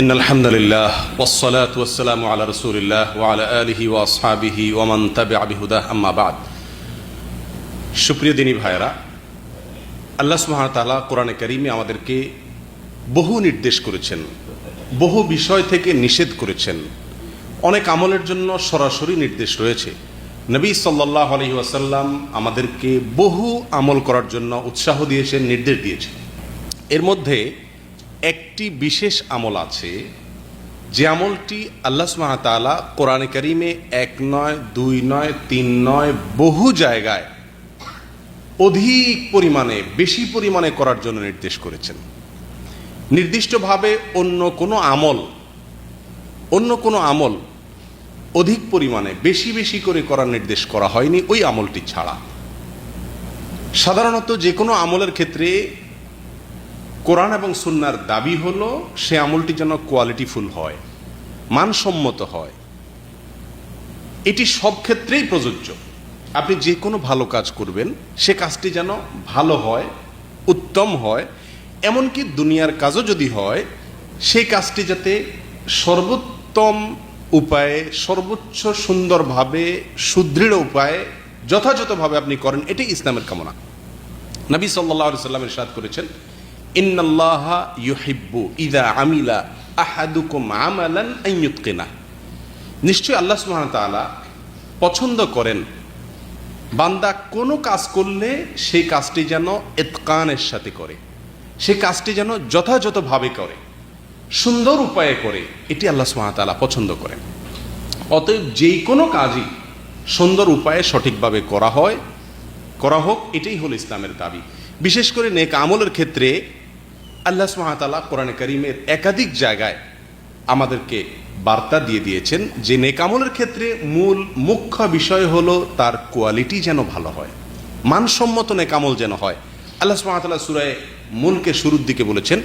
إن الحمد لله والصلاة والسلام على رسول الله وعلى آله وأصحابه ومن تبع بهداه أما بعد সুপ্রিয় দিনী ভাইরা, আল্লাহ সুবহানাহু ওয়া তাআলা কোরআনে কারীমে আমাদেরকে বহু নির্দেশ করেছেন, বহু বিষয় থেকে নিষেধ করেছেন। অনেক আমলের জন্য সরাসরি নির্দেশ রয়েছে। নবী সাল্লাল্লাহু আলাইহি ওয়াসাল্লাম আমাদেরকে বহু আমল করার জন্য উৎসাহ দিয়েছেন, নির্দেশ দিয়েছেন। এর মধ্যে একটি বিশেষ আমল আছে, যে আমলটি আল্লাহ সুবহানাহু ওয়া তাআলা কোরআনে কারীমে 1 নয়, 2 নয়, 3 নয়, বহু জায়গায় অধিক পরিমাণে, বেশি পরিমাণে করার জন্য নির্দেশ করেছেন। নির্দিষ্টভাবে অন্য কোনো আমল অধিক পরিমাণে বেশি বেশি করে করার নির্দেশ করা হয়নি ওই আমলটি ছাড়া। সাধারণত যে কোনো আমলের ক্ষেত্রে কোরআন এবং সুন্নাহর দাবি হলো সে আমলটি যেন কোয়ালিটিফুল হয়, মানসম্মত হয়। এটি সব ক্ষেত্রেই প্রযোজ্য। আপনি যে কোনো ভালো কাজ করবেন, সে কাজটি যেন ভালো হয়, উত্তম হয়। এমনকি দুনিয়ার কাজও যদি হয়, সেই কাজটি যাতে সর্বোত্তম উপায়ে, সর্বোচ্চ সুন্দরভাবে, সুদৃঢ় উপায়ে, যথাযথভাবে আপনি করেন, এটাই ইসলামের কামনা। নবী সাল্লাল্লাহু আলাইহি ওয়াসাল্লাম ইরশাদ করেছেন, ইন্নাল্লাহা ইউহিব্বু ইযা আমিলা আহাদুকুম আমালান আন ইউতকিনা। নিশ্চয়ই আল্লাহ সুবহানাহু ওয়া তাআলা পছন্দ করেন বান্দা কোনো কাজ করলে সেই কাজটি যেন ইতকানের সাথে করে, সেই কাজটি যেন যথাযথভাবে করে, সুন্দর উপায়ে করে। এটি আল্লাহ সুবহানাহু ওয়া তাআলা পছন্দ করেন। অতএব যেই কোনো কাজই সুন্দর উপায়ে সঠিকভাবে করা হোক, এটাই হলো ইসলামের দাবি। বিশেষ করে নেক আমলের ক্ষেত্রে আল্লাহ সুবহানাহু ওয়া তাআলা কোরআনে কারীমের একাধিক জায়গায় আমাদেরকে বার্তা দিয়ে দিয়েছেন যে নেক আমলের ক্ষেত্রে মুখ্য বিষয় হলো তার কোয়ালিটি যেন ভালো হয়, মানসম্মত নেক আমল যেন হয়। আল্লাহ সুবহানাহু ওয়া তাআলা সূরা মুলকের শুরুর দিকে বলেছেন,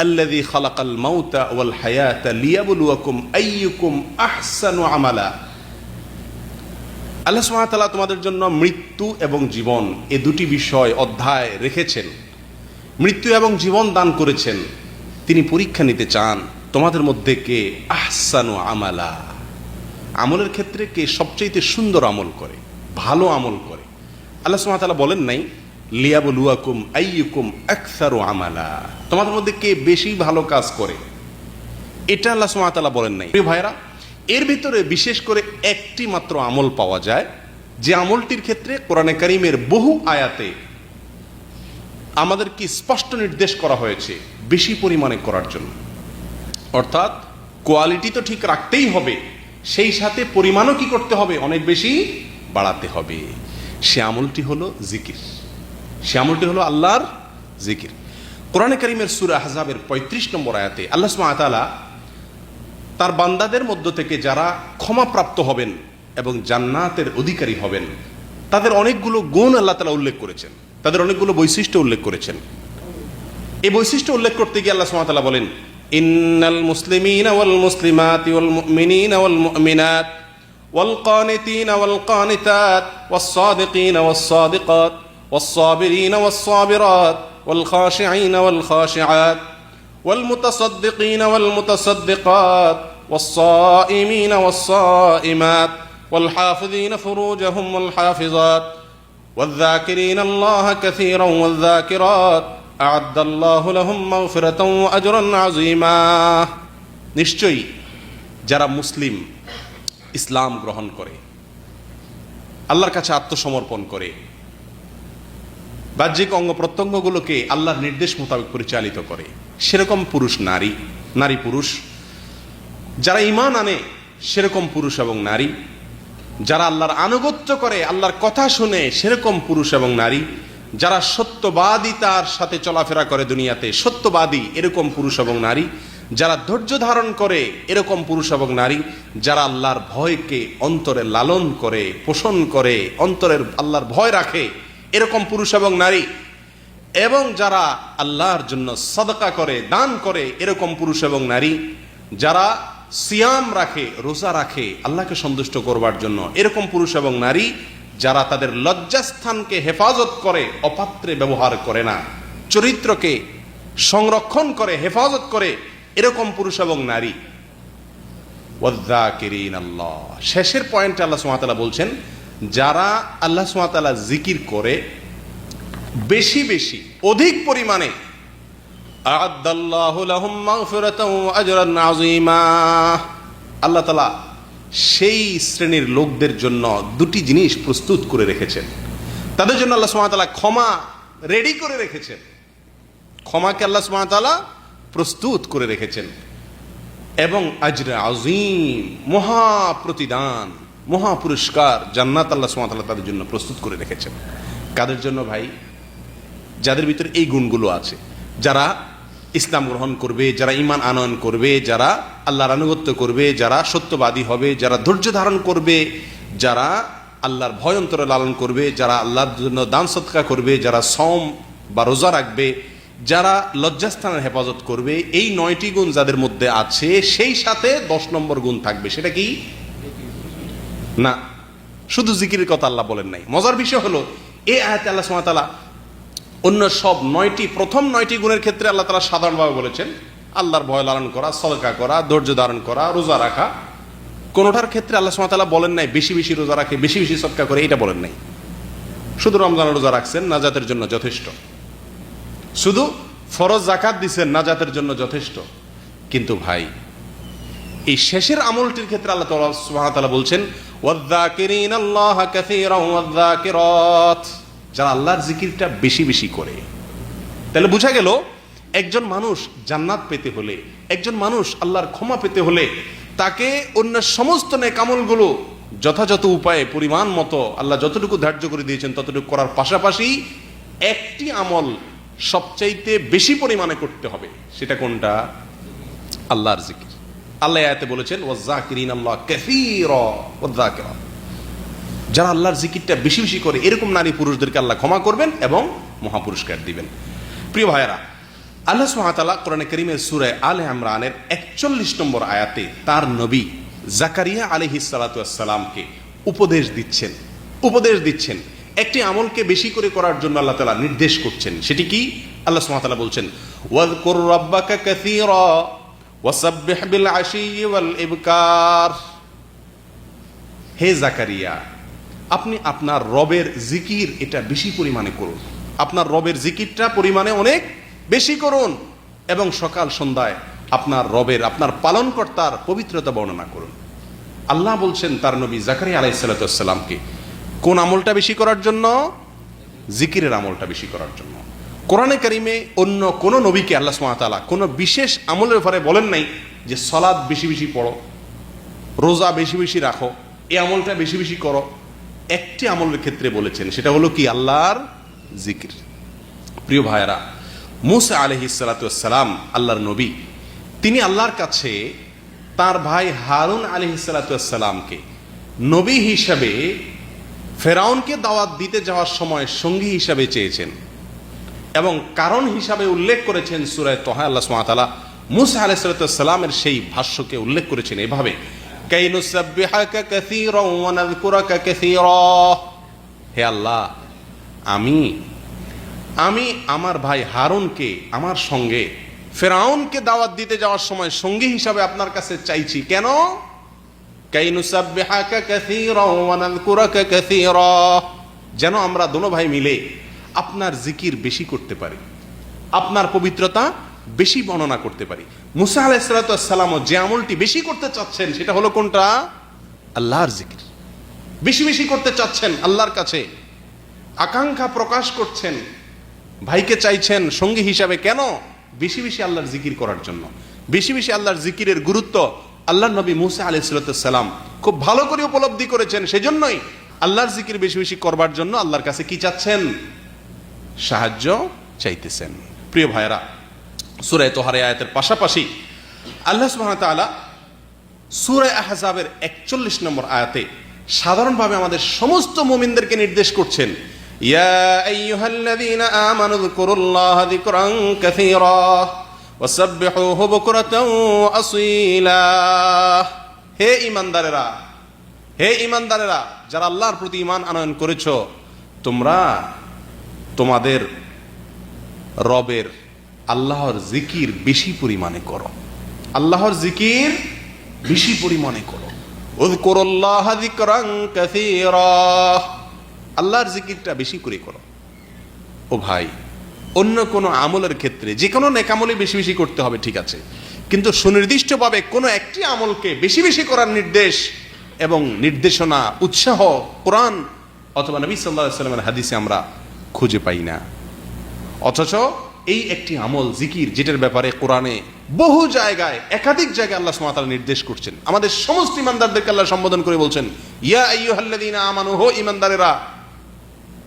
আল্লাযী খালাকাল মাউতা ওয়াল হায়াতা লিয়াবলুয়াকুম আইয়ুকুম আহসানু আমালা। আল্লাহ সুবহানাহু ওয়া তাআলা তোমাদের জন্য মৃত্যু এবং জীবন এই দুটি বিষয় অধ্যায় রেখেছেন, মৃত্যু এবং জীবন দান করেছেন। তিনি পরীক্ষা নিতে চান তোমাদের মধ্যে কে আহসানু আমালা, আমলের ক্ষেত্রে কে সবচেয়ে সুন্দর আমল করে, ভালো আমল করে। আল্লাহ সুবহানাহু ওয়া তাআলা বলেন নাই লিয়াবলুয়াকুম আইয়ুকুম আকসারু আমালা, তোমাদের মধ্যে কে বেশি ভালো কাজ করে, এটা আল্লাহ সুবহানাহু ওয়া তাআলা বলেন নাই। প্রিয় ভাইরা, এর ভিতরে বিশেষ করে একটি মাত্র আমল পাওয়া যায়, যে আমলটির ক্ষেত্রে কোরআনে কারীমের বহু আয়াতে আমাদেরকে স্পষ্ট নির্দেশ করা হয়েছে বেশি পরিমাণে করার জন্য। অর্থাৎ কোয়ালিটি তো ঠিক রাখতেই হবে, সেই সাথে পরিমাণও কি করতে হবে, অনেক বেশি বাড়াতে হবে। সে আমলটি হলো জিকির, সে আমলটি হলো আল্লাহর জিকির। কোরআনে কারীমের সূরা আহজাবের 35 নম্বর আয়াতে আল্লাহ সুবহানাহু ওয়া তাআলা তার বান্দাদের মধ্য থেকে যারা ক্ষমাপ্রাপ্ত হবেন এবং জান্নাতের অধিকারী হবেন, তাদের অনেকগুলো গুণ আল্লাহ তাআলা উল্লেখ করেছেন, তাদের অনেকগুলো বৈশিষ্ট্য উল্লেখ করেছেন। এই বৈশিষ্ট্য উল্লেখ করতে গিয়ে আল্লাহ সুবহানাহু ওয়া তাআলা বলেন, ইন্নাল মুসলিমিনা ওয়াল মুসলিমাতি ওয়াল মুমিনিনা ওয়াল মুমিনাত ওয়াল কানিতিনা ওয়াল কানিতাত ওয়াস সাদিকিনা ওয়াস সাদিকাত ওয়াস সাবিরিনা ওয়াস সাবিরাত ওয়াল খাশিঈনা ওয়াল খাশিআত ওয়াল মুতাসাদ্দিকিনা ওয়াল মুতাসাদ্দিকাত ওয়াস সাইমিনা ওয়াস সাইমাত ওয়াল হাফিযিনা ফুরুজাহুম ওয়াল হাফিজাত والذاكرين الله كثيرا والذاكرات أعد الله لهم مغفرة وأجرا عظيما। নিশ্চয়ই যারা মুসলিম, ইসলাম গ্রহণ করে, আল্লাহর কাছে আত্মসমর্পণ করে, বাহ্যিক অঙ্গ প্রত্যঙ্গগুলোকে আল্লাহর নির্দেশ মোতাবেক পরিচালিত করে, সেরকম পুরুষ নারী পুরুষ, যারা ঈমান আনে সেরকম পুরুষ এবং নারী, যারা আল্লাহর আনুগত্য করে, আল্লাহর কথা শুনে সেরকম পুরুষ এবং নারী, যারা সত্যবাদিতার সাথে চলাফেরা করে দুনিয়াতে, সত্যবাদী এরকম পুরুষ এবং নারী, যারা ধৈর্য ধারণ করে এরকম পুরুষ এবং নারী, যারা আল্লাহর ভয়কে অন্তরে লালন করে, পোষণ করে, অন্তরের আল্লাহর ভয় রাখে এরকম পুরুষ এবং নারী, এবং যারা আল্লাহর জন্য সাদকা করে, দান করে এরকম পুরুষ এবং নারী, যারা সিয়াম রাখে, রোজা রাখে আল্লাহকে সন্তুষ্ট করবার জন্য এরকম পুরুষ এবং নারী, যারা তাদের লজ্জাস্থানকে হেফাজত করে, অপাত্রে ব্যবহার করে না, চরিত্রকে সংরক্ষণ করে, হেফাজত করে, এরকম পুরুষ এবং নারী। ওয়াযযাকিরিন আল্লাহ, শেষের পয়েন্টে আল্লাহ সুবহানাহু ওয়া তাআলা বলছেন যারা আল্লাহ সুবহানাহু ওয়া তাআলা জিকির করে বেশি বেশি অধিক পরিমাণে, আ'আদ্দাল্লাহু লাহুম মাগফিরাতাও ওয়া আজরান আযীমা, আল্লাহ তাআলা সেই শ্রেণীর লোকদের জন্য দুটি জিনিস প্রস্তুত করে রেখেছেন। তাদের জন্য আল্লাহ সুবহানাহু ওয়া তাআলা ক্ষমা রেডি করে রেখেছেন, ক্ষমাকে আল্লাহ সুবহানাহু ওয়া তাআলা প্রস্তুত করে রেখেছেন, এবং আজরে আযীম, মহা প্রতিদান, মহা পুরস্কার, জান্নাত আল্লাহ সুবহানাহু ওয়া তাআলা তাদের জন্য প্রস্তুত করে রেখেছেন। কাদের জন্য ভাই? যাদের ভিতরে এই গুণগুলো আছে, যারা ইসলাম গ্রহণ করবে, যারা ঈমান আনয়ন করবে, যারা আল্লাহর আনুগত্য করবে, যারা সত্যবাদী হবে, যারা ধৈর্য ধারণ করবে, যারা আল্লাহর ভয় অন্তরে লালন করবে, যারা আল্লাহর জন্য দান সদকা করবে, যারা সওম বা রোজা রাখবে, যারা লজ্জাস্থানের হেফাজত করবে, এই 9টি গুণ যাদের মধ্যে আছে, সেই সাথে 10 নম্বর গুণ থাকবে। সেটা কি? না, শুধু জিকিরের কথা আল্লাহ বলেন নাই। মজার বিষয় হলো এই আয়াতে আল্লাহ সুবহানাহু ওয়া তাআলা অন্য সব 9টি, প্রথম 9টি গুণের ক্ষেত্রে আল্লাহ তাআলা সাধারণভাবে বলেছেন আল্লাহর ভয় লালন করা, সদকা করা, ধৈর্য ধারণ করা, রোজা রাখা। কোনোটার ক্ষেত্রে আল্লাহ সুবহানাহু ওয়া তাআলা বলেন নাই বেশি বেশি রোজা রাখে, বেশি বেশি সদকা করে, এটা বলেন নাই। শুধু রমজানের রোজা রাখছেন, নাজাতের জন্য যথেষ্ট। শুধু ফরজ যাকাত দিছেন, নাজাতের জন্য যথেষ্ট। কিন্তু ভাই এই শেষের আমলটির ক্ষেত্রে আল্লাহ সুবহানাহু ওয়া তাআলা বলছেন ওয়াযযাকিরিনাল্লাহা কাসীরান ওয়াযযাকিরাত, যারা আল্লাহর জিকিরটা বেশি বেশি করে। তাহলে বোঝা গেল একজন মানুষ জান্নাত পেতে হলে, একজন মানুষ আল্লাহর ক্ষমা পেতে হলে, তাকে অন্য সমস্ত নেক আমলগুলো যথাযথ উপায়ে পরিমাণ মতো আল্লাহ যতটুকু ধার্য করে দিয়েছেন ততটুকু করার পাশাপাশি একটি আমল সবচাইতে বেশি পরিমাণে করতে হবে। সেটা কোনটা? আল্লাহর জিকির। আল্লাহ আয়াতে বলেছেন ওয়াযযাকিরিনাল্লাহা কাসীরা ওয়াযযাকিরাত, যারা আল্লাহর জিকিরটা বেশি বেশি করে এরকম নারী পুরুষদেরকে আল্লাহ ক্ষমা করবেন এবং মহাপুরস্কার দিবেন। প্রিয় ভাইয়েরা, আল্লাহ সুবহানাহু ওয়া তাআলা কোরআনে কারীমের সূরা আলে ইমরানের 41 নম্বর আয়াতে তার নবী জাকারিয়া আলাইহিস সালাতু ওয়াস সালামকে উপদেশ দিচ্ছেন একটি আমলকে বেশি করে করার জন্য আল্লাহ তাআলা নির্দেশ করছেন। সেটি কি? আল্লাহ সুবহানাহু ওয়া তাআলা বলছেন ওয়াযকুর রাব্বাকা কাসীরা ওয়াসাব্বিহ বিল আশিয়্যি ওয়াল ইবকার, হে জাকারিয়া আপনি আপনার রবের জিকির এটা বেশি পরিমাণে করুন, আপনার রবের জিকিরটা পরিমাণে অনেক বেশি করুন, এবং সকাল সন্ধ্যায় আপনার রবের, আপনার পালনকর্তার পবিত্রতা বর্ণনা করুন। আল্লাহ বলছেন তার নবী জাকারিয়া আলাইহিস সালাতু ওয়াস সালামকে কোন আমলটা বেশি করার জন্য? জিকিরের আমলটা বেশি করার জন্য। কোরআনে কারিমে অন্য কোন নবীকে আল্লাহ সুবহানাহু ওয়া তাআলা কোন বিশেষ আমলের ব্যাপারে বলেন নাই যে সালাত বেশি বেশি পড়ো, রোজা বেশি বেশি রাখো, এই আমলটা বেশি বেশি করো। একটি আমলের ক্ষেত্রে বলেছেন, সেটা হলো কি? আল্লাহর জিকির। প্রিয় ভাইয়েরা, মূসা আলাইহিস সালাতু ওয়াস সালাম আল্লাহর নবী, তিনি আল্লাহর কাছে তার ভাই হারুন আলাইহিস সালাতু ওয়াস সালামকে নবী হিসাবে ফেরাউনকে দাওয়াত দিতে যাওয়ার সময় সঙ্গী হিসাবে চেয়েছেন, এবং কারণ হিসাবে উল্লেখ করেছেন সূরা তাহা। আল্লাহ সুবহানাহু ওয়া তাআলা মূসা আলাইহিস সালাতু ওয়াস সালামের সেই ভাষ্যকে উল্লেখ করেছেন এভাবে কাইনুসাব্বিহাকা কাসীরান ওয়া নাযকুরাকা কাসীরা, হে আল্লাহ আমি আমার ভাই হারুনকে আমার সঙ্গে ফেরাউনকে দাওয়াত দিতে যাওয়ার সময় সঙ্গী হিসাবে আপনার কাছে চাইছি। কেন? কাইনুসাব্বিহাকা কাসীরান ওয়া নাযকুরাকা কাসীরা, যেন আমরা দোনো ভাই মিলে আপনার জিকির বেশি করতে পারি, আপনার পবিত্রতা বেশি বর্ণনা করতে পারি। মূসা আলাইহিস সালাতু ওয়াস সালাম যে আমলটি বেশি করতে চাচ্ছেন সেটা হলো কোনটা? আল্লাহর জিকির। বেশি বেশি করতে চাচ্ছেন, আল্লাহর কাছে আকাঙ্ক্ষা প্রকাশ করছেন, ভাইকে চাইছেন সঙ্গী হিসাবে। কেন? বেশি বেশি আল্লাহর জিকির করার জন্য। বেশি বেশি আল্লাহর জিকিরের গুরুত্ব আল্লাহর নবী মূসা আলাইহিস সালাতু ওয়াস সালাম খুব ভালো করে উপলব্ধি করেছেন। সেজন্যই আল্লাহর জিকির বেশি বেশি করবার জন্য আল্লাহর কাছে কি চাচ্ছেন? সাহায্য চাইতেছেন। প্রিয় ভাইরা, সূরা তাহার আয়াতের পাশাপাশি আল্লাহ সুবহানাহু ওয়া তাআলা সূরা আহজাবের 41 নম্বর আয়াতে সাধারণভাবে আমাদের সমস্ত মুমিনদেরকে নির্দেশ করছেন, ইয়া আইয়ুহাল্লাযীনা আমানু যকুরুল্লাহা যিকরান কাসীরা ওয়াসাব্বিহুহু বুকরাতান ওয়া আসীলা, হে ঈমানদারেরা যারা আল্লাহর প্রতি ঈমান আনয়ন করেছো, তোমরা তোমাদের রবের আল্লাহর জিকির বেশি পরিমাণে করো। আল্লাহর জিকির বেশি পরিমাণে করো। উযকুরুল্লাহ যিকরান কাসীরা, আল্লাহর জিকিরটা বেশি করে করো। ও ভাই, অন্য কোনো আমলের ক্ষেত্রে যে কোনো নেক আমলই বেশি বেশি করতে হবে, ঠিক আছে, কিন্তু সুনির্দিষ্টভাবে কোনো একটি আমলকে বেশি বেশি করার নির্দেশ এবং নির্দেশনা, উৎসাহ কোরআন অথবা নবী সাল্লাল্লাহু আলাইহি ওয়াসাল্লামের হাদিসে আমরা খুঁজে পাই না। অথচ এই একটি আমল জিকির, যেটার ব্যাপারে কোরআনে বহু জায়গায়, একাধিক জায়গায় আল্লাহ সুবহানাহু ওয়া তাআলা নির্দেশ করছেন। আমাদের সমস্ত ঈমানদারদেরকে আল্লাহ সম্বোধন করে বলছেন, ইয়া আইয়ুহাল্লাযীনা আমানু, হো ঈমানদারেরা,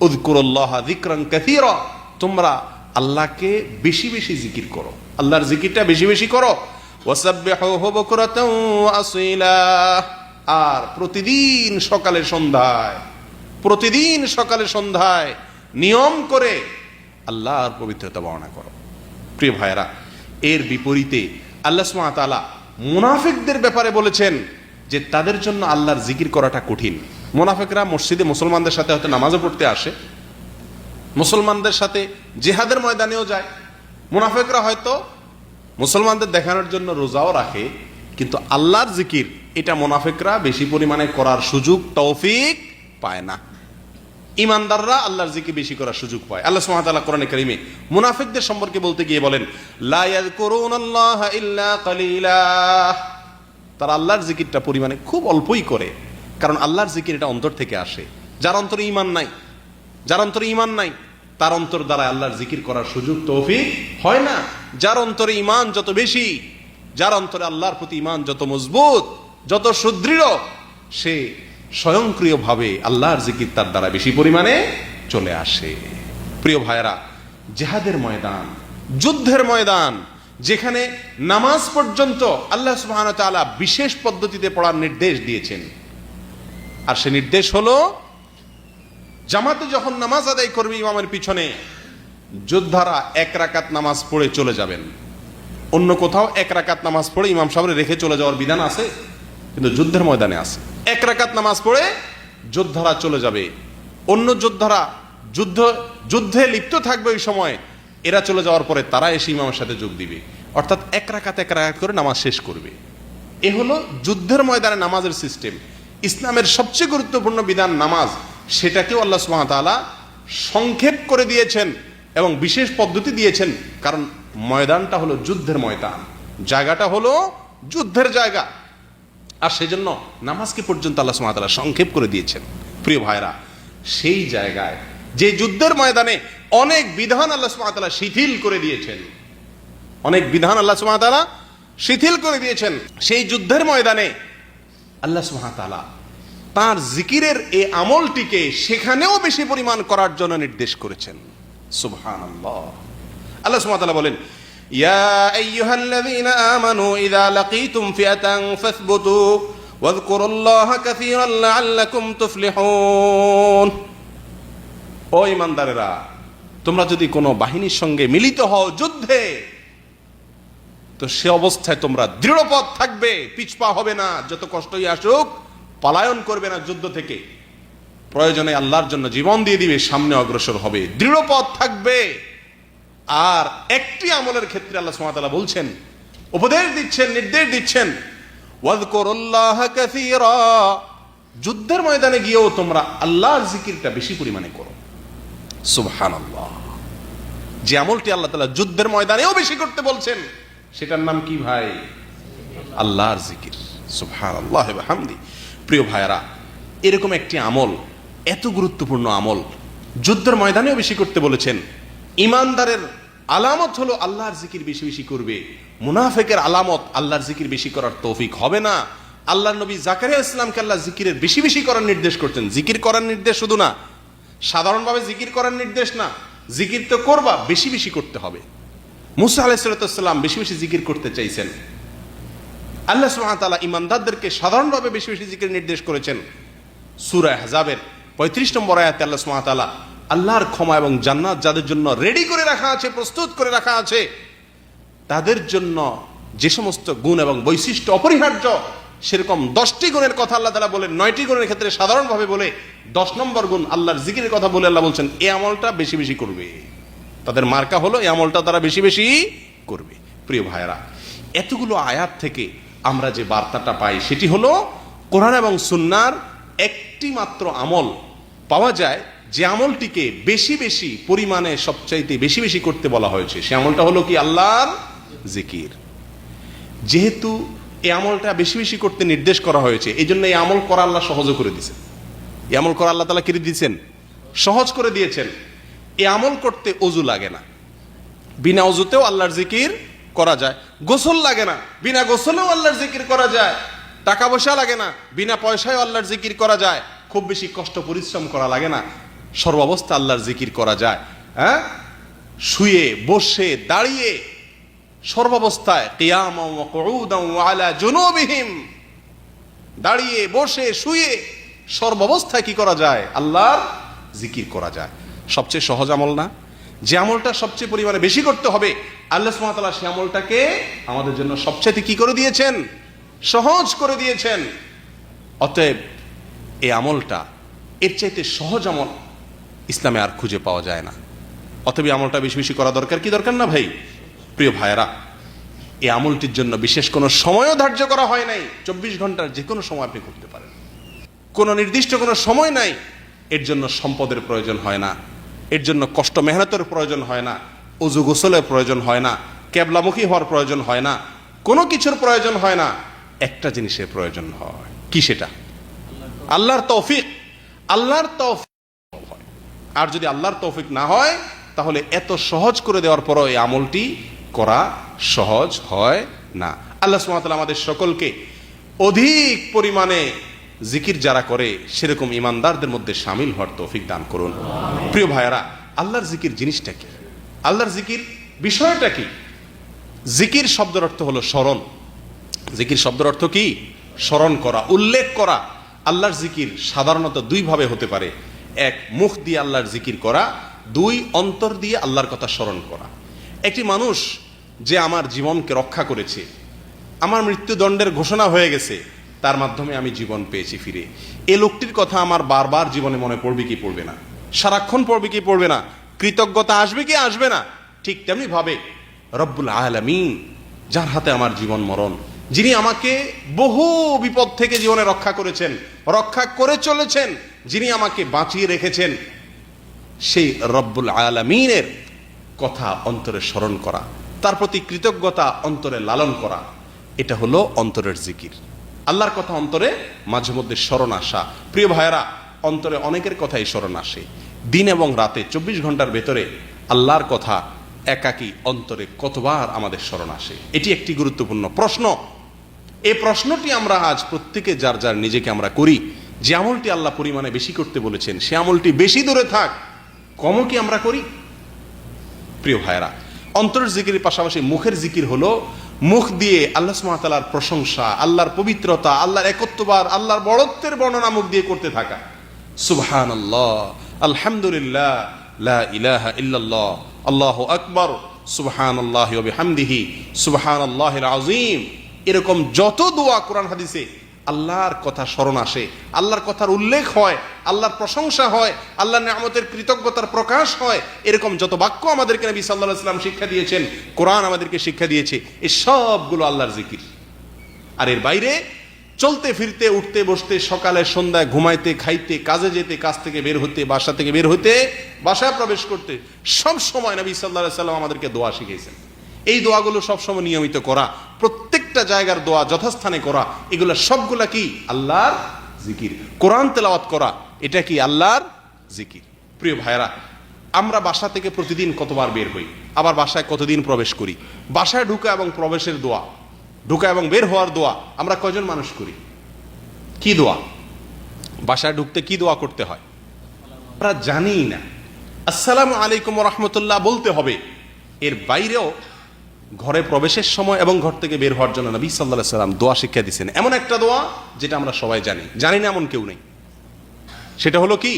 উযকুরুল্লাহ যিকরান কাসীরা, তোমরা আল্লাহকে বেশি বেশি জিকির করো, আল্লাহর জিকিরটা বেশি বেশি করো। ওয়াসাব্বিহুহু বুকরাতান ওয়া আসীলা, আর প্রতিদিন সকালে সন্ধ্যায়, প্রতিদিন সকালে সন্ধ্যায় নিয়ম করে আল্লাহর পবিত্রতা বর্ণনা করো। প্রিয় ভাইয়েরা, এর বিপরীতে আল্লাহ সুবহানাহু ওয়া তাআলা মুনাফিকদের ব্যাপারে বলেছেন যে তাদের জন্য আল্লাহর জিকির করাটা কঠিন। মুনাফিকরা মসজিদে মুসলমানদের সাথে হয়তো নামাজও পড়তে আসে, মুসলমানদের সাথে জিহাদের ময়দানেও যায়, মুনাফিকরা হয়তো মুসলমানদের দেখানোর জন্য রোজাও রাখে, কিন্তু আল্লাহর জিকির এটা মুনাফিকরা বেশি পরিমাণে করার সুযোগ, তৌফিক পায় না। ঈমানদাররা আল্লাহর জিকির বেশি করার সুযোগ পায়। আল্লাহ সুবহানাহু ওয়া তাআলা কোরআনে কারীমে মুনাফিকদের সম্পর্কে বলতে গিয়ে বলেন, লা ইয়াযকুরুনাল্লাহা ইল্লা কালিলা, তারা আল্লাহর জিকিরটা পরিমাণে খুব অল্পই করে, কারণ আল্লাহর জিকির এটা অন্তর থেকে আসে। যার অন্তরে ঈমান নাই, যার অন্তরে ঈমান নাই, তার অন্তর দ্বারা আল্লাহর জিকির করার সুযোগ, তৌফিক হয় না। যার অন্তরে ঈমান যত বেশি, যার অন্তরে আল্লাহর প্রতি ঈমান যত মজবুত, যত সুদৃঢ়, সে স্বয়ংক্রিয়ভাবে আল্লাহর জিকির তার দ্বারা বেশি পরিমাণে চলে আসে। প্রিয় ভাইয়েরা, জিহাদের ময়দান, যুদ্ধের ময়দান, যেখানে নামাজ পর্যন্ত আল্লাহ সুবহানাহু ওয়া তাআলা বিশেষ পদ্ধতিতে পড়ার নির্দেশ দিয়েছেন, আর সে নির্দেশ হলো জামাতে যখন নামাজ আদায় করবে ইমামের পিছনে, যোদ্ধারা এক রাকাত নামাজ পড়ে চলে যাবেন। অন্য কোথাও এক রাকাত নামাজ পড়ে ইমাম সাহেব রেখে চলে যাওয়ার বিধান আছে, কিন্তু যুদ্ধের ময়দানে আছে এক রাকাত নামাজ পড়ে যোদ্ধারা চলে যাবে। অন্য যোদ্ধারা যুদ্ধে লিপ্ত থাকবে ওই সময়, এরা চলে যাওয়ার পরে তারা এসে ইমামের সাথে যোগ দিবে, অর্থাৎ এক রাকাত করে নামাজ শেষ করবে। এ হলো যুদ্ধের ময়দানে নামাজের সিস্টেম। ইসলামের সবচেয়ে গুরুত্বপূর্ণ বিধান নামাজ, সেটাকেও আল্লাহ সুবহানাহু ওয়া তাআলা সংক্ষেপ করে দিয়েছেন এবং বিশেষ পদ্ধতি দিয়েছেন, কারণ ময়দানটা হলো যুদ্ধের ময়দান, জায়গাটা হলো যুদ্ধের জায়গা, আর সেজন্য নামাজকে পর্যন্ত আল্লাহ সুবহানাহু ওয়া তাআলা সংক্ষেপ করে দিয়েছেন। প্রিয় ভাইরা, সেই জায়গায়, যে যুদ্ধের ময়দানে অনেক বিধান আল্লাহ সুবহানাহু ওয়া তাআলা শিথিল করে দিয়েছেন, অনেক বিধান আল্লাহ সুবহানাহু ওয়া তাআলা শিথিল করে দিয়েছেন, সেই যুদ্ধের ময়দানে আল্লাহ সুবহানাহু ওয়া তাআলা তার জিকিরের এই আমলটিকে সেখানেও বেশি পরিমাণ করার জন্য নির্দেশ করেছেন। সুবহানাল্লাহ। আল্লাহ সুবহানাহু ওয়া তাআলা বলেন, ইয়া আইয়ুহাল্লাযীনা আমানু ইযা লাকীতুম ফিআতান ফাসবুতু ওয়াযকুরুল্লাহা কাসীরান লাআল্লাকুম তুফলিহুন। ও ঈমানদারেরা, তোমরা যদি কোনো বাহিনীর সঙ্গে মিলিত হও যুদ্ধে, তো সে অবস্থায় তোমরা দৃঢ়পদ থাকবে, পিছপা হবে না, যত কষ্টই আসুক পলায়ন করবে না যুদ্ধ থেকে, প্রয়োজনে আল্লাহর জন্য জীবন দিয়ে দিবে, সামনে অগ্রসর হবে, দৃঢ়পদ থাকবে। আর একটি আমলের ক্ষেত্রে আল্লাহ সুবহানাহু ওয়া তাআলা বলছেন, উপদেশ দিচ্ছেন, নির্দেশ দিচ্ছেন, ওয়াযকুরুল্লাহা কাসীরা, যুদ্ধের ময়দানে গিয়েও তোমরা আল্লাহর জিকিরটা বেশি পরিমাণে করো। সুবহানাল্লাহ। যে আমলটি আল্লাহ তাআলা যুদ্ধের ময়দানেও বেশি করতে বলছেন, সেটার নাম কি ভাই? আল্লাহর জিকির। সুবহানাল্লাহ ওয়া বিহামদি। প্রিয় ভাইরা, এরকম একটি আমল, এত গুরুত্বপূর্ণ আমল, যুদ্ধের ময়দানেও বেশি করতে বলেছেন। ঈমানদারের আলামত হলো আল্লাহর জিকির বেশি বেশি করবে। মুনাফিকের আলামত আল্লাহর জিকির বেশি করার তৌফিক হবে না। আল্লাহর নবী জাকারিয়া আলাইহিস সালামকে আল্লাহ জিকিরের বেশি বেশি করার নির্দেশ করতেন। জিকির করার নির্দেশ শুধু না, সাধারণভাবে জিকির করার নির্দেশ না, জিকির তো করবা, বেশি বেশি করতে হবে। মুসা আলাইহিস সালাম বেশি বেশি জিকির করতে চাইছেন। আল্লাহ সুবহানাহু ওয়া তাআলা ঈমানদারদেরকে সাধারণভাবে বেশি বেশি জিকির নির্দেশ করেছেন। সূরা আহজাবের 35 নম্বর আয়াতে আল্লাহ সুবহানাহু ওয়া তাআলা আল্লাহর ক্ষমা এবং জান্নাত যাদের জন্য রেডি করে রাখা আছে, প্রস্তুত করে রাখা আছে, তাদের জন্য যে সমস্ত গুণ এবং বৈশিষ্ট্য অপরিহার্য, সেরকম 10টি গুণের কথা আল্লাহ তাআলা বলেন। 9টি গুণের ক্ষেত্রে সাধারণভাবে বলে 10 নম্বর গুণ আল্লাহর জিকিরের কথা বলে আল্লাহ বলছেন এই আমলটা বেশি বেশি করবে। তাদের মার্কা হলো এই আমলটা তারা বেশি বেশি করবে। প্রিয় ভাইরা, এতগুলো আয়াত থেকে আমরা যে বার্তাটা পাই সেটি হলো কোরআন এবং সুন্নাহর একটি মাত্র আমল পাওয়া যায় যে আমলটিকে বেশি বেশি পরিমাণে সবচাইতে বেশি বেশি করতে বলা হয়েছে। সে আমলটা হলো কি? আল্লাহর জিকির। যেহেতু এই আমলটা বেশি বেশি করতে নির্দেশ করা হয়েছে, এই জন্য এই আমল করা আল্লাহ সহজ করে দিয়েছেন। এই আমল করা আল্লাহ তাআলা কি দিয়েছেন? সহজ করে দিয়েছেন। এই আমল করতে ওযু লাগে না, বিনা ওযুতেও আল্লাহর জিকির করা যায়। গোসল লাগে না, বিনা গোসলেও আল্লাহর জিকির করা যায়। টাকা পয়সা লাগে না, বিনা পয়সায় আল্লাহর জিকির করা যায়। খুব বেশি কষ্ট পরিশ্রম করা লাগে না, সর্বাবস্থা আল্লাহর জিকির করা যায়। হ্যাঁ, শুয়ে বসে দাঁড়িয়ে সর্বাবস্থায়, কিয়ামা ওয়া কুউদান ওয়া আলা জুনুবিহিম, দাঁড়িয়ে বসে শুয়ে সর্বাবস্থায় কি করা যায়? আল্লাহর জিকির করা যায়। সবচেয়ে সহজ আমল না? যে আমলটা সবচেয়ে পরিমাণে বেশি করতে হবে, আল্লাহ সুবহানাহু ওয়া তাআলা সেই আমলটাকে আমাদের জন্য সবচেয়ে কি করে দিয়েছেন? সহজ করে দিয়েছেন। অতএব এই আমলটা, এর চাইতে সহজ আমল ইসলামে আর খুঁজে পাওয়া যায় না। অতএব এই আমলটা বেশি বেশি করা দরকার কি দরকার না ভাই? প্রিয় ভাইয়েরা, এই আমলটির জন্য বিশেষ কোনো সময়ও ধার্য করা হয় নাই। 24 ঘন্টার যে কোনো সময় আপনি করতে পারেন, কোনো নির্দিষ্ট কোনো সময় নাই। এর জন্য সম্পদের প্রয়োজন হয় না, এর জন্য কষ্ট মেহনতের প্রয়োজন হয় না, ওযু গোসলের প্রয়োজন হয় না, কেবলামুখী হওয়ার প্রয়োজন হয় না, কোনো কিছুর প্রয়োজন হয় না। একটা জিনিসের প্রয়োজন হয়, কি সেটা? আল্লাহর তৌফিক। আল্লাহর তৌফিক হয়। আর যদি আল্লাহর তৌফিক না হয়, তাহলে এত সহজ করে দেওয়ার পরও এই আমলটি করা সহজ হয় না। আল্লাহ সুবহানাহু ওয়া তাআলা আমাদের সকলকে অধিক পরিমাণে জিকির যারা করে সেরকম ইমানদারদের মধ্যে শামিল হওয়ার তৌফিক দান করুন। প্রিয় ভাইয়েরা, আল্লাহর জিকির জিনিসটা কি? আল্লাহর জিকির বিষয়টা কি? জিকির শব্দের অর্থ হলো স্মরণ। জিকির শব্দের অর্থ কি? স্মরণ করা, উল্লেখ করা। আল্লাহর জিকির সাধারণত দুই ভাবে হতে পারে। এক, মুখ দিয়ে আল্লাহর জিকির করা। দুই, অন্তর দিয়ে আল্লাহর কথা স্মরণ করা। একটি মানুষ যে আমার জীবনকে রক্ষা করেছে, আমার মৃত্যুদণ্ডের ঘোষণা হয়ে গেছে, তার মাধ্যমে আমি জীবন পেয়েছি ফিরে, এই লোকটির কথা আমার বারবার জীবনে মনে পড়বে কি পড়বে না? সারাক্ষণ পড়বে কি পড়বে না? কৃতজ্ঞতা আসবে কি আসবে না? ঠিক তেমনি ভাবে রব্বুল আলামিন, যার হাতে আমার জীবন মরণ, যিনি আমাকে বহু বিপদ থেকে জীবনে রক্ষা করেছেন, রক্ষা করে চলেছেন, যিনি আমাকে বাঁচিয়ে রেখেছেন, সেই রব্বুল আলামিনের কথা অন্তরে স্মরণ করা, তার প্রতি কৃতজ্ঞতা অন্তরে লালন করা, এটা হলো অন্তরের জিকির। আল্লাহর কথা অন্তরে মাঝে মধ্যে স্মরণ আসা। প্রিয় ভাইয়েরা, অন্তরে অনেকের কথাই স্মরণ আসে। দিন এবং রাতে 24 ঘন্টার ভেতরে আল্লাহর কথা একাকী অন্তরে কতবার আমাদের স্মরণ আসে? এটি একটি গুরুত্বপূর্ণ প্রশ্ন। এই প্রশ্নটি আমরা আজ প্রত্যেকে যার যার নিজেকে আমরা করি। যে আমলটি আল্লাহ পরিমাণে বেশি করতে বলেছেন, সে আমলটি বেশি দূরে থাক, কমও কি আমরা করি? প্রিয় ভাইয়েরা, অন্তরের জিকিরের পাশাপাশি মুখের জিকির হলো মুখ দিয়ে আল্লাহ সুবহানাহু ওয়া তাআলার প্রশংসা, আল্লাহর পবিত্রতা, আল্লাহর একত্ববাদ, আল্লাহর বড়ত্বের বর্ণনা মুখ দিয়ে করতে থাকা। সুবহানাল্লাহ, আলহামদুলিল্লাহ, লা ইলাহা ইল্লাল্লাহ, আল্লাহু আকবার, সুবহানাল্লাহি ওয়া বিহামদিহি, সুবহানাল্লাহিল আযীম। এরকম যত দোয়া কোরআন হাদিসে আল্লাহর কথা স্মরণ আসে, আল্লাহর কথার উল্লেখ হয়, আল্লাহর প্রশংসা হয়, আল্লাহর নিয়ামতের কৃতজ্ঞতার প্রকাশ হয়, এরকম যত বাক্য আমাদেরকে নবী সাল্লাল্লাহু আলাইহি ওয়াসাল্লাম শিক্ষা দিয়েছেন, কোরআন আমাদেরকে শিক্ষা দিয়েছে, এই সবগুলো আল্লাহর জিকির। আর এর বাইরে চলতে ফিরতে, উঠতে বসতে, সকালে সন্ধ্যায়, ঘুমাইতে, খাইতে, কাজে যেতে, কাজ থেকে বের হতে, বাসা থেকে বের হতে, বাসায় প্রবেশ করতে, সব সময় নবী সাল্লাল্লাহু আলাইহি ওয়াসাল্লাম আমাদেরকে দোয়া শিখিয়েছেন। এই দোয়াগুলো সবসময় নিয়মিত করা, প্রত্যেকটা জায়গার দোয়া যথাস্থানে করা, এগুলো সবগুলা কি? আল্লাহর জিকির। কোরআন তেলাওয়াত করা, এটা কি? আল্লাহর জিকির। প্রিয় ভাইরা, আমরা বাসা থেকে প্রতিদিন কতবার বের হই, আবার বাসায় কতদিন প্রবেশ করি? বাসায় ঢুকা এবং প্রবেশের দোয়া, ঢুকা এবং বের হওয়ার দোয়া আমরা কয়জন মানুষ করি? কি দোয়া? বাসায় ঢুকতে কি দোয়া করতে হয় আমরা জানি না। আসসালামু আলাইকুম ওয়া রাহমাতুল্লাহ বলতে হবে। এর বাইরেও ঘরে প্রবেশের সময় এবং ঘর থেকে বের হওয়ার জন্য নবী সাল্লাল্লাহু আলাইহি ওয়াসাল্লাম দোয়া শিক্ষা দিয়েছেন। এমন একটা দোয়া যেটা আমরা সবাই জানি, জানি না এমন কেউ নেই। সেটা হলো কি?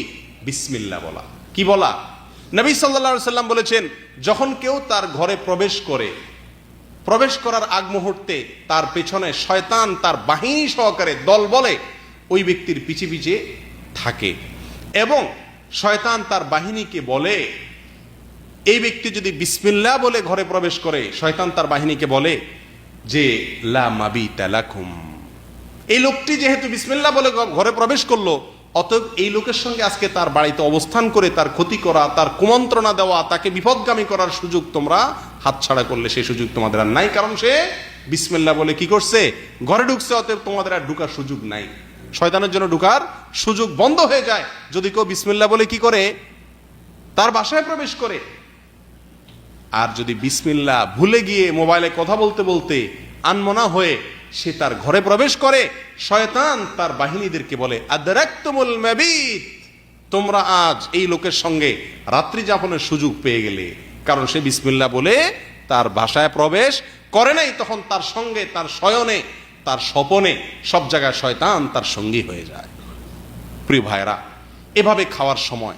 বিসমিল্লাহ বলা। কি বলা? নবী সাল্লাল্লাহু আলাইহি ওয়াসাল্লাম বলেছেন, যখন কেউ তার ঘরে প্রবেশ করে, প্রবেশ করার আগ মুহূর্তে তার পেছনে শয়তান তার বাহিনী সহকারে দল বলে ওই ব্যক্তির পিছে পিছে থাকে, এবং শয়তান তার বাহিনীকে বলে, এই ব্যক্তি যদি বিসমিল্লাহ বলে ঘরে প্রবেশ করে, শয়তান তার বাহিনীকে বলে, যে লা মাবিতা লাকুম, এই লোকটি যেহেতু বিসমিল্লাহ বলে ঘরে প্রবেশ করলো, অতএব এই লোকের সঙ্গে আজকে তার বাড়িতে অবস্থান করে তার ক্ষতি করা, তার কুমন্ত্রণা দেওয়া, তাকে বিপদগামী করার সুযোগ তোমরা হাতছাড়া করলে সেই সুযোগ তোমাদের আর নাই, কারণ সে বিসমিল্লাহ বলে কি করছে, ঘরে ঢুকছে। অতএব তোমাদের আর ঢুকার সুযোগ নাই, শয়তানের জন্য ঢুকার সুযোগ বন্ধ হয়ে যায় যদি কেউ বিসমিল্লাহ বলে কি করে, তার বাসায় প্রবেশ করে। আর যদি বিসমিল্লাহ ভুলে গিয়ে মোবাইলে কথা বলতে বলতে আনমনা হয়ে সে তার ঘরে প্রবেশ করে, শয়তান তার বাহিনীদেরকে বলে আদরাকতুমুল মাবিত, তোমরা আজ এই লোকের সঙ্গে রাত্রি যাপনের সুযোগ পেয়ে গেলে, কারণ সে বিসমিল্লাহ বলে তার বাসায় প্রবেশ করে নাই। তখন তার সঙ্গে তার শয়নে, তার স্বপনে সব জায়গায় শয়তান তার সঙ্গী হয়ে যায়। প্রিয় ভাইরা, এভাবে খাওয়ার সময়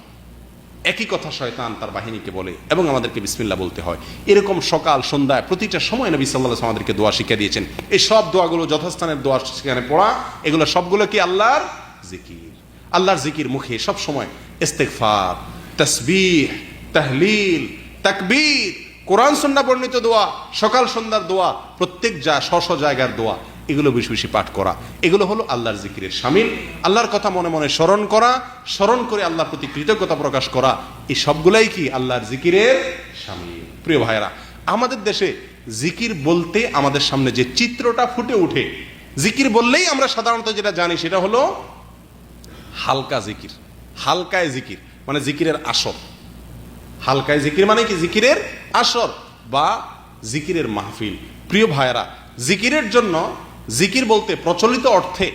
একই কথা শয়তান তার বাহিনীকে বলে এবং আমাদেরকে বিসমিল্লাহ বলতে হয়। এরকম সকাল সন্ধ্যায় প্রতিটা সময় নবী সাল্লাল্লাহু আলাইহি ওয়াসাল্লাম আমাদেরকে দোয়া শিখিয়ে দিয়েছেন। এই সব দোয়াগুলো যথাস্থানের দোয়া সেখানে পড়া, এগুলো সবগুলো কি আল্লাহর জিকির। আল্লাহর জিকির মুখে সব সময় ইস্তিগফার, তাসবিহ, তাহলিল, তাকবীর, কোরআন সুন্নাহ বর্ণিত দোয়া, সকাল সন্ধ্যার দোয়া, প্রত্যেক স্ব জায়গার দোয়া, এগুলো বেশি বেশি পাঠ করা, এগুলো হলো আল্লাহর জিকিরের শামিল। আল্লাহর কথা মনে মনে স্মরণ করা, স্মরণ করে আল্লাহর প্রতি কৃতজ্ঞতা প্রকাশ করা, এই সবগুলাই কি আল্লাহর জিকিরের শামিল। প্রিয় ভাইরা, আমাদের দেশে জিকির বলতে আমাদের সামনে যে চিত্রটা ফুটে ওঠে, জিকির বললেই আমরা সাধারণত যেটা জানি সেটা হলো হালকা জিকির। হালকায় জিকির মানে জিকিরের আসর। হালকায় জিকির মানে কি জিকিরের আসর বা জিকিরের মাহফিল। প্রিয় ভাইরা, জিকিরের জন্য, জিকির বলতে প্রচলিত অর্থে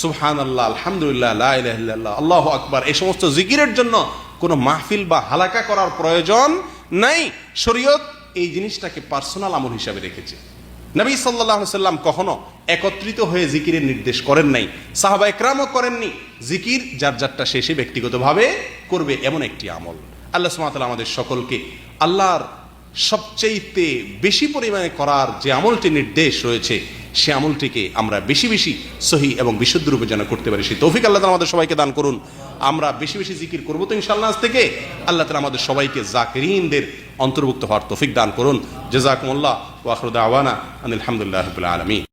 সুবহানাল্লাহ, আলহামদুলিল্লাহ, লা ইলাহা ইল্লাল্লাহ, আল্লাহু আকবার, এই সমস্ত জিকিরের জন্য কোনো মাহফিল বা হালাকা করার প্রয়োজন নাই। শরীয়ত এই জিনিসটাকে পার্সোনাল আমল হিসাবে রেখেছে। নবী সাল্লাল্লাহু আলাইহি সাল্লাম কখনো একত্রিত হয়ে জিকিরের নির্দেশ করেন নাই, সাহাবা একরামও করেননি। জিকির যার যারটা শেষে ব্যক্তিগতভাবে করবে, এমন একটি আমল। আল্লাহ সুবহানাহু ওয়া তাআলা আমাদের সকলকে আল্লাহর সবচেয়ে বেশি পরিমাণে করার যে আমলটি নির্দেশ রয়েছে, সে আমলটিকে আমরা বেশি বেশি সহি এবং বিশুদ্ধ রূপে যেন করতে পারি, সেই তৌফিক আল্লাহ তাআলা আমাদের সবাইকে দান করুন। আমরা বেশি বেশি জিকির করবো তো ইনশাআল্লাহ আজ থেকে। আল্লাহ তাআলা আমাদের সবাইকে জাকিরিনদের অন্তর্ভুক্ত হওয়ার তৌফিক দান করুন। জাযাকুমুল্লাহ ওয়া আখিরু দাওয়ানা আনিল হামদুলিল্লাহি রাব্বিল আলামিন।